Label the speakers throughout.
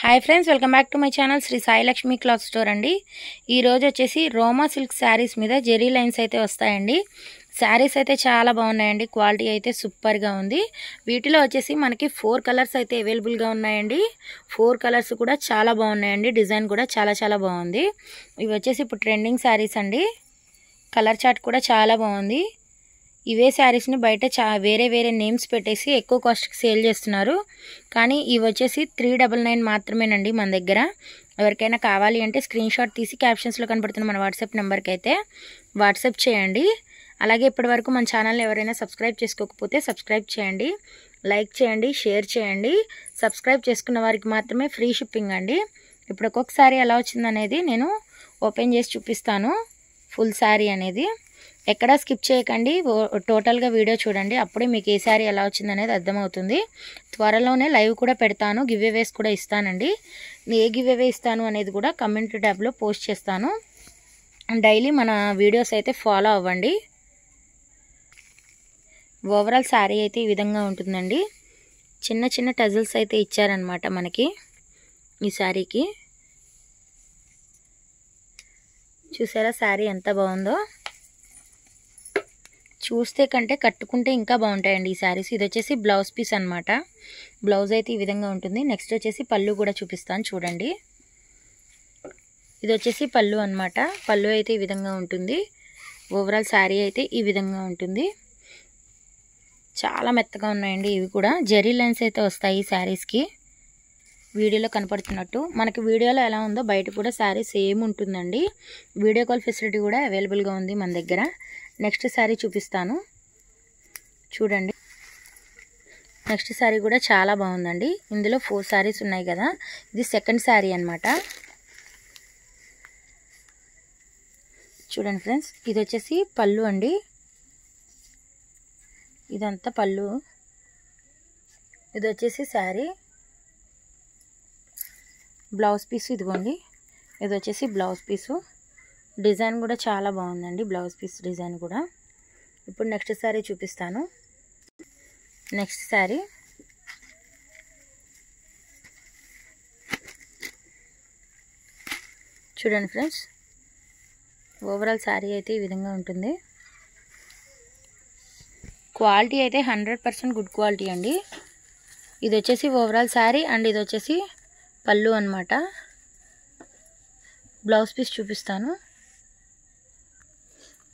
Speaker 1: Hi friends, welcome back to my channel Shri Sai Lakshmi cloth store అండి. ఈరోజు వచ్చేసి రోమా సిల్క్ శారీస్ మీద జెరీ లైన్స్ అయితే వస్తాయండి. శారీస్ అయితే చాలా బాగున్నాయండి. క్వాలిటీ అయితే సూపర్గా ఉంది. వీటిలో వచ్చేసి మనకి 4 కలర్స్ అయితే అవైలబుల్గా ఉన్నాయండి. 4 కలర్స్ కూడా చాలా బాగున్నాయండి. డిజైన్ కూడా చాలా బాగుంది. ఇవి వచ్చేసి ఇప్పుడు ట్రెండింగ్ శారీస్ అండి. కలర్ చార్ట్ కూడా చాలా బాగుంది. ఇవే శారీస్ని బయట వేరే నేమ్స్ పెట్టేసి ఎక్కువ కాస్ట్కి సేల్ చేస్తున్నారు. కానీ ఇవి వచ్చేసి 399 మాత్రమేనండి మన దగ్గర. ఎవరికైనా కావాలి అంటే స్క్రీన్ షాట్ తీసి క్యాప్షన్స్లో కనబడుతున్న మన వాట్సాప్ నెంబర్కి అయితే వాట్సాప్ చేయండి. అలాగే ఇప్పటివరకు మన ఛానల్ని ఎవరైనా సబ్స్క్రైబ్ చేసుకోకపోతే సబ్స్క్రైబ్ చేయండి, లైక్ చేయండి, షేర్ చేయండి. సబ్స్క్రైబ్ చేసుకున్న వారికి మాత్రమే ఫ్రీ షిప్పింగ్ అండి. ఇప్పుడు ఒక్కొక్కసారి ఎలా వచ్చిందనేది నేను ఓపెన్ చేసి చూపిస్తాను. ఫుల్ శారీ అనేది ఎక్కడా స్కిప్ చేయకండి, టోటల్గా వీడియో చూడండి. అప్పుడే మీకు ఏ శారీ ఎలా వచ్చిందనేది అర్థమవుతుంది. త్వరలోనే లైవ్ కూడా పెడతాను, గివ్ అవేస్ కూడా ఇస్తానండి. ఏ గివ్ అవే ఇస్తాను అనేది కూడా కమెంట్ ట్యాబ్లో పోస్ట్ చేస్తాను. డైలీ మన వీడియోస్ అయితే ఫాలో అవ్వండి. ఓవరాల్ శారీ అయితే ఈ విధంగా ఉంటుందండి. చిన్న టజల్స్ అయితే ఇచ్చారనమాట మనకి ఈ శారీకి. చూసారా శారీ ఎంత బాగుందో? చూస్తే కంటే కట్టుకుంటే ఇంకా బాగుంటాయండి ఈ శారీస్. ఇది వచ్చేసి బ్లౌజ్ పీస్ అనమాట. బ్లౌజ్ అయితే ఈ విధంగా ఉంటుంది. నెక్స్ట్ వచ్చేసి పళ్ళు కూడా చూపిస్తాను చూడండి. ఇది వచ్చేసి పళ్ళు అనమాట. పళ్ళు అయితే ఈ విధంగా ఉంటుంది. ఓవరాల్ శారీ అయితే ఈ విధంగా ఉంటుంది. చాలా మెత్తగా ఉన్నాయండి. ఇవి కూడా జెరీ లైన్స్ అయితే వస్తాయి ఈ శారీస్కి. వీడియోలో కనపడుతున్నట్టు మనకి వీడియోలో ఎలా ఉందో బయట కూడా శారీ సేమ్ ఉంటుందండి. వీడియో కాల్ ఫెసిలిటీ కూడా అవైలబుల్గా ఉంది మన దగ్గర. నెక్స్ట్ శారీ చూపిస్తాను చూడండి. నెక్స్ట్ శారీ కూడా చాలా బాగుందండి. ఇందులో 4 శారీస్ ఉన్నాయి కదా, ఇది సెకండ్ శారీ అనమాట. చూడండి ఫ్రెండ్స్, ఇది వచ్చేసి పళ్ళు అండి. ఇదంతా పళ్ళు. ఇది వచ్చేసి శారీ. బ్లౌజ్ పీసు ఇదిగోండి. ఇది వచ్చేసి బ్లౌజ్ పీసు. డిజైన్ కూడా చాలా బాగుందండి, బ్లౌజ్ పీస్ డిజైన్ కూడా. ఇప్పుడు నెక్స్ట్ శారీ చూపిస్తాను. నెక్స్ట్ శారీ చూడండి ఫ్రెండ్స్. ఓవరాల్ శారీ అయితే ఈ విధంగా ఉంటుంది. క్వాలిటీ అయితే 100% గుడ్ క్వాలిటీ అండి. ఇది వచ్చేసి ఓవరాల్ శారీ అండ్ ఇది వచ్చేసి పళ్ళు అనమాట. బ్లౌజ్ పీస్ చూపిస్తాను.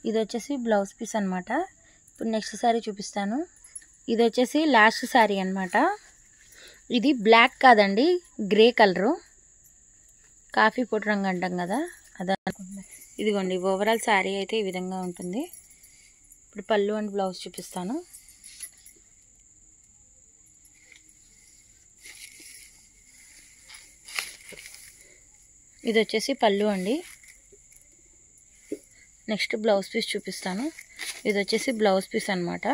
Speaker 1: ఇది వచ్చేసి బ్లౌజ్ పీస్ అనమాట. ఇప్పుడు నెక్స్ట్ శారీ చూపిస్తాను. ఇది వచ్చేసి లాస్ట్ శారీ అనమాట. ఇది బ్లాక్ కాదండి, గ్రే కలరు. కాఫీ పొడి రంగు అంటాం కదా, అదే. ఇదిగోండి ఓవరాల్ శారీ అయితే ఈ విధంగా ఉంటుంది. ఇప్పుడు పళ్ళు అండ్ బ్లౌజ్ చూపిస్తాను. ఇది వచ్చేసి పళ్ళు అండి. నెక్స్ట్ బ్లౌజ్ పీస్ చూపిస్తాను. ఇది వచ్చేసి బ్లౌజ్ పీస్ అనమాట.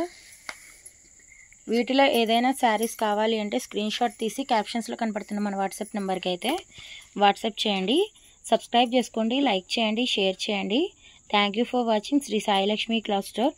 Speaker 1: వీటిలో ఏదైనా శారీస్ కావాలి అంటే స్క్రీన్ షాట్ తీసి క్యాప్షన్స్లో కనపడుతున్న మన వాట్సాప్ నెంబర్కి అయితే వాట్సాప్ చేయండి. సబ్స్క్రైబ్ చేసుకోండి, లైక్ చేయండి, షేర్ చేయండి. Thank you for watching Shri Sai Lakshmi cloth store.